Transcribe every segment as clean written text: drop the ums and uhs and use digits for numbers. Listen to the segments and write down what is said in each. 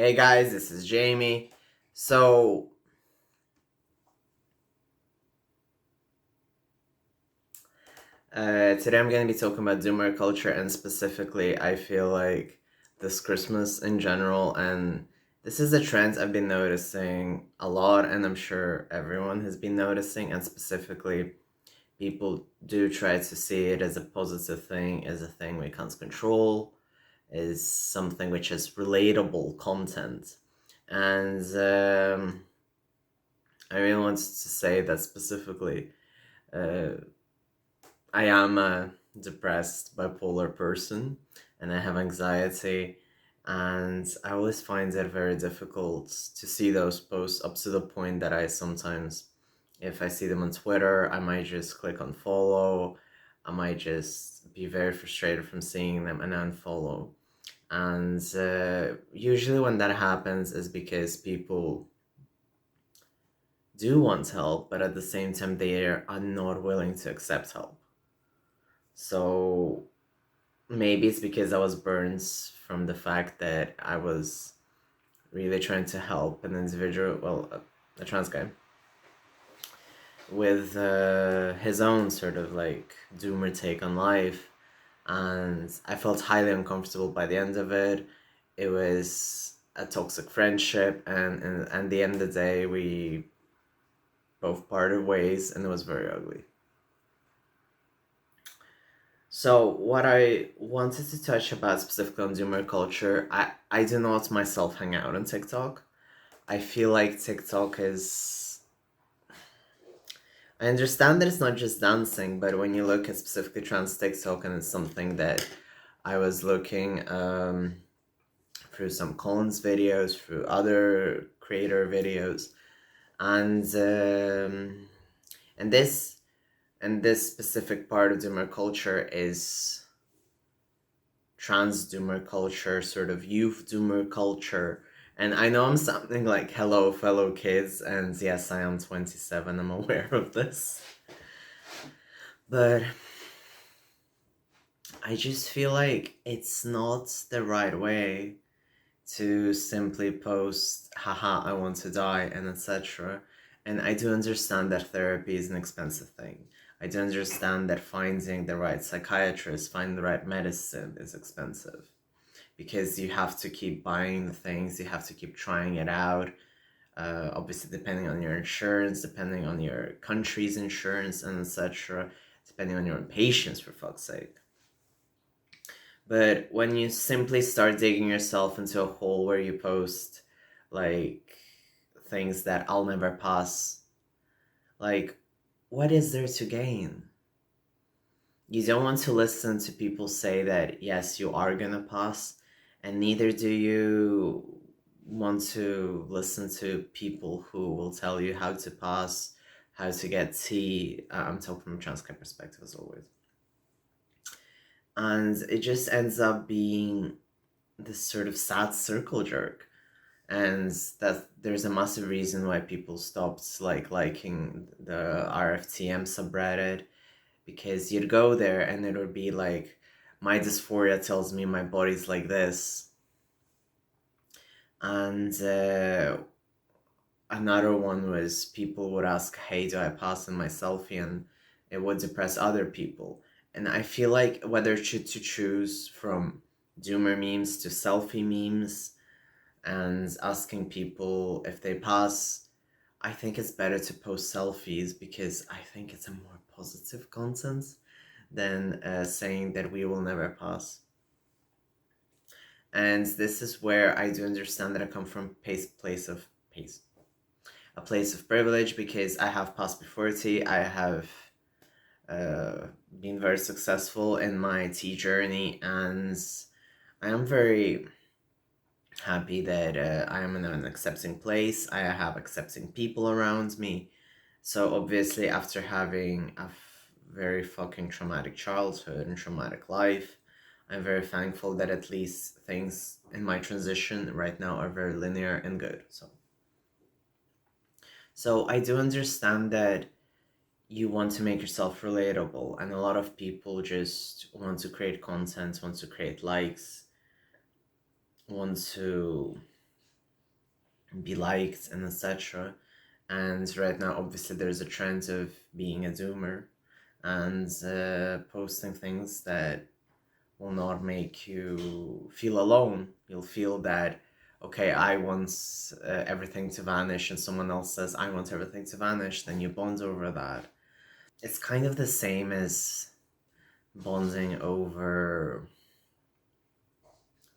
Hey guys, this is Jamie. So, Today I'm going to be talking about Doomer culture, and specifically, I feel like this Christmas in general, and this is a trend I've been noticing a lot, and I'm sure everyone has been noticing, and specifically, people do try to see it as a positive thing, as a thing we can't control, is something which is relatable content. And I really wanted to say that specifically. Uh, I am a depressed bipolar person and I have anxiety, and I always find it very difficult to see those posts up to the point that I sometimes, if I see them on Twitter, I might just click on follow. I might just be very frustrated from seeing them and unfollow. And usually when that happens is because people do want help, but at the same time they are not willing to accept help. So maybe it's because I was burned from the fact that I was really trying to help an individual, well, a trans guy, with his own sort of like doomer take on life. And I felt highly uncomfortable by the end of it. It was a toxic friendship, and at the end of the day, we both parted ways, and it was very ugly. So what I wanted to touch about specifically on Zoomer culture, I do not myself hang out on TikTok. I feel like TikTok is. I understand that it's not just dancing, but when you look at specifically trans TikTok, and it's something that I was looking through some Collins videos, through other creator videos, and and this and this specific part of Zoomer culture is trans doomer culture, sort of youth doomer culture. And I know I'm sounding like hello, fellow kids, and yes, I am 27, I'm aware of this. But I just feel like it's not the right way to simply post, haha, I want to die, and etc. And I do understand that therapy is an expensive thing. I do understand that finding the right psychiatrist, finding the right medicine is expensive, because you have to keep buying the things, you have to keep trying it out. Obviously, depending on your insurance, depending on your country's insurance, and etc., depending on your own patience, for fuck's sake. But when you simply start digging yourself into a hole where you post like things that I'll never pass, like, what is there to gain? You don't want to listen to people say that yes, you are gonna pass, and neither do you want to listen to people who will tell you how to pass, how to get tea. I'm talking from a trans guy perspective as always. And it just ends up being this sort of sad circle jerk. And that there's a massive reason why people stopped liking the RFTM subreddit, because you'd go there and it would be like, my dysphoria tells me my body's like this. And another one was people would ask, hey, do I pass in my selfie? And it would depress other people. And I feel like whether to choose from doomer memes to selfie memes and asking people if they pass, I think it's better to post selfies, because I think it's a more positive content than saying that we will never pass. And this is where I do understand that I come from a place of privilege, because I have passed before tea. I have been very successful in my tea journey, and I am very happy that I am in an accepting place. I have accepting people around me. So obviously, after having a very fucking traumatic childhood and traumatic life, I'm very thankful that at least things in my transition right now are very linear and good. So I do understand that you want to make yourself relatable, and a lot of people just want to create content, want to create likes, want to be liked and etc. And right now, obviously, there's a trend of being a doomer and posting things that will not make you feel alone. You'll feel that, okay, I want everything to vanish, and someone else says, I want everything to vanish, then you bond over that. It's kind of the same as bonding over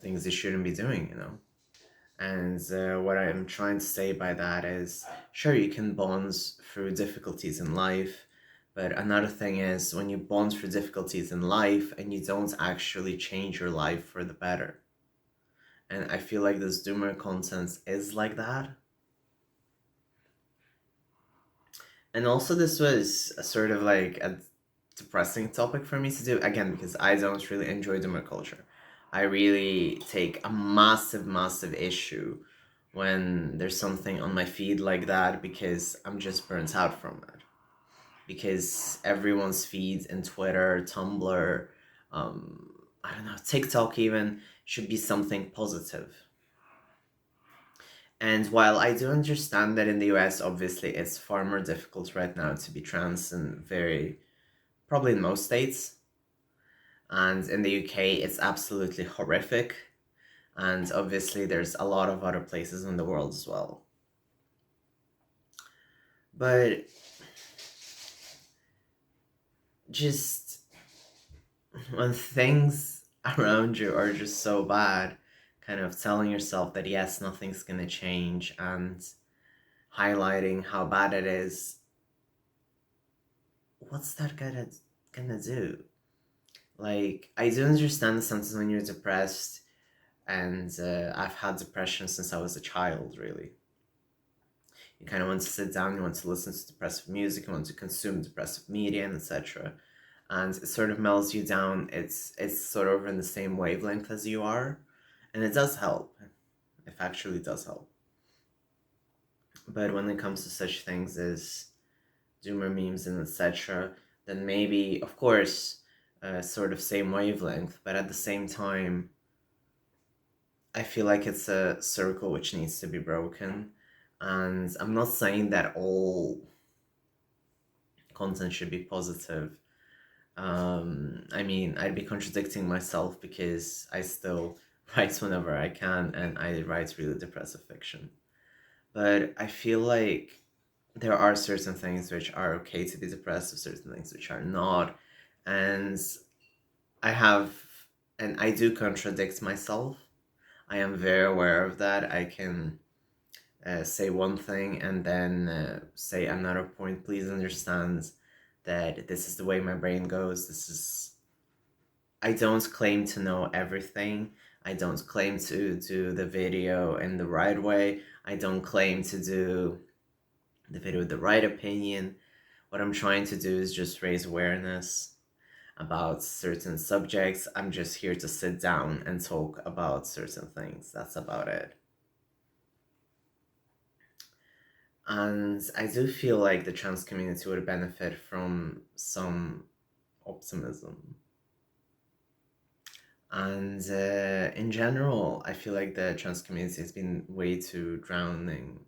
things you shouldn't be doing, you know? And what I'm trying to say by that is, sure, you can bond through difficulties in life, but another thing is when you bond through difficulties in life and you don't actually change your life for the better. And I feel like this doomer content is like that. And also, this was a sort of like a depressing topic for me to do, again, because I don't really enjoy doomer culture. I really take a massive, massive issue when there's something on my feed like that because I'm just burnt out from it. Because everyone's feeds in Twitter, Tumblr, I don't know, TikTok even should be something positive. And while I do understand that in the US, obviously, it's far more difficult right now to be trans and probably in most states. And in the UK, it's absolutely horrific. And obviously, there's a lot of other places in the world as well. But just when things around you are just so bad, kind of telling yourself that yes, nothing's gonna change and highlighting how bad it is, what's that gonna do? Like, I do understand the sense when you're depressed, and I've had depression since I was a child, really. You kind of want to sit down, you want to listen to depressive music, you want to consume depressive media, and etc. And it sort of melts you down. It's sort of in the same wavelength as you are, and it does help. It actually does help. But when it comes to such things as doomer memes and etc., then maybe, of course, sort of same wavelength, but at the same time, I feel like it's a circle which needs to be broken. And I'm not saying that all content should be positive. I mean, I'd be contradicting myself because I still write whenever I can and I write really depressive fiction. But I feel like there are certain things which are okay to be depressive, certain things which are not. And I have, and I do contradict myself. I am very aware of that. I can say one thing and then say another point. Please understand that this is the way my brain goes. I don't claim to know everything. I don't claim to do the video in the right way. I don't claim to do the video with the right opinion. What I'm trying to do is just raise awareness about certain subjects. I'm just here to sit down and talk about certain things. That's about it. And I do feel like the trans community would benefit from some optimism. And in general, I feel like the trans community has been way too drowning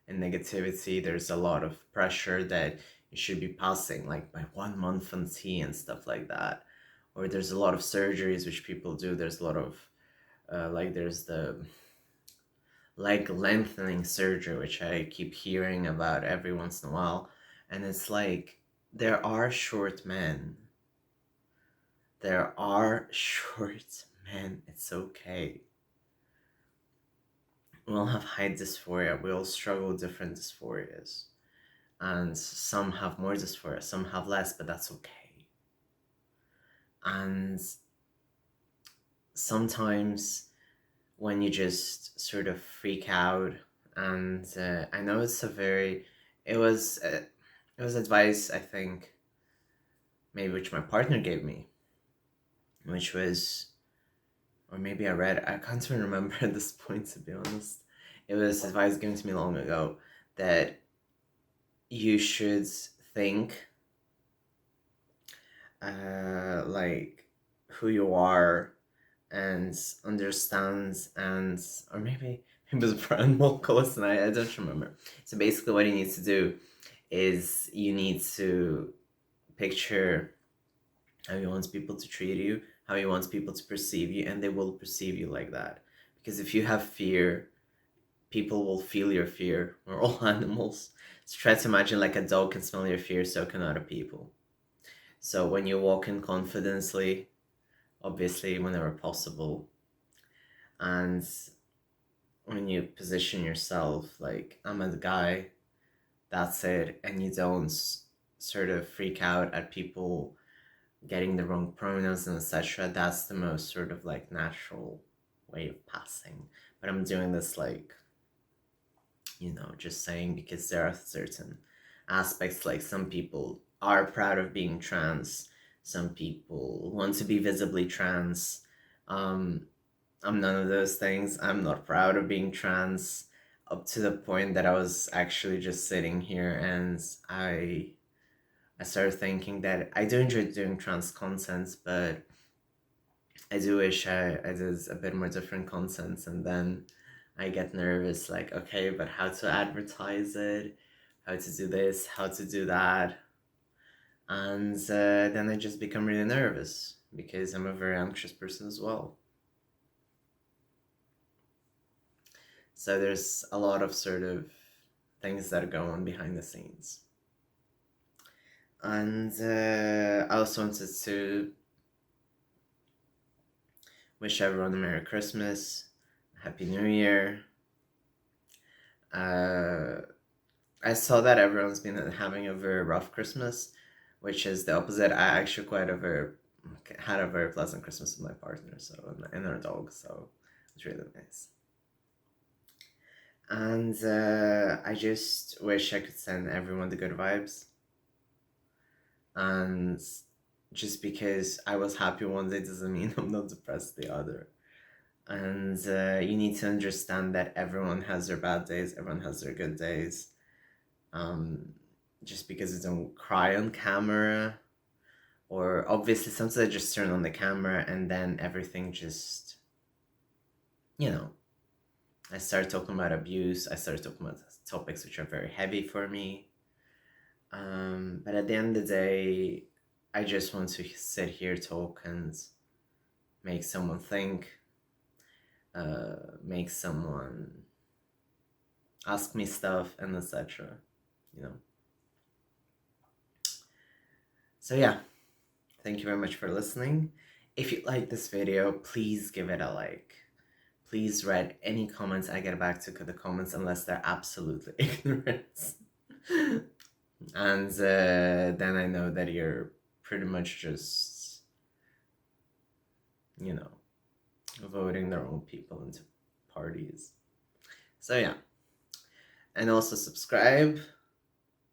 in negativity. There's a lot of pressure that you should be passing like by 1 month on T and stuff like that. Or there's a lot of surgeries which people do. There's a lot of like there's the leg lengthening surgery, which I keep hearing about every once in a while. And it's like, there are short men. There are short men. It's okay. We all have height dysphoria. We all struggle with different dysphorias. And some have more dysphoria, some have less, but that's okay. And sometimes when you just sort of freak out, and I know it's a very, it was advice, I think, maybe which my partner gave me, which was, or maybe I read, I can't even remember at this point, to be honest. It was advice given to me long ago that you should think like who you are and understand, and or maybe He was brand more close than I don't remember. So basically what you need to do is you need to picture how you want people to treat you, how you want people to perceive you, and they will perceive you like that. Because if you have fear, people will feel your fear. We're all animals. So try to imagine like a dog can smell your fear, so can other people. So when you walk in confidently, obviously whenever possible, and when you position yourself like I'm a guy, that's it, and you don't sort of freak out at people getting the wrong pronouns and etc., that's the most sort of like natural way of passing. But I'm doing this like, just saying, because there are certain aspects, like some people are proud of being trans, some people want to be visibly trans. I'm none of those things. I'm not proud of being trans, up to the point that I was actually just sitting here and I started thinking that I do enjoy doing trans content, but I do wish I did a bit more different content. And then I get nervous, like, okay, but how to advertise it, how to do this, how to do that. And then I just become really nervous because I'm a very anxious person as well. So there's a lot of sort of things that go on behind the scenes. And I also wanted to wish everyone a Merry Christmas, Happy New Year. I saw that everyone's been having a very rough Christmas, which is the opposite. I actually had a very pleasant Christmas with my partner, and our dog, so it's really nice. And I just wish I could send everyone the good vibes. And just because I was happy one day doesn't mean I'm not depressed the other. And you need to understand that everyone has their bad days, everyone has their good days. Just because you don't cry on camera, or obviously sometimes I just turn on the camera and then everything just, I start talking about abuse, I start talking about topics which are very heavy for me. But at the end of the day, I just want to sit here, talk, and make someone think, make someone ask me stuff, and etc. So yeah, thank you very much for listening. If you like this video, please give it a like. Please read any comments I get back to the comments, unless they're absolutely ignorant. And then I know that you're pretty much just, voting their own people into parties. So yeah. And also subscribe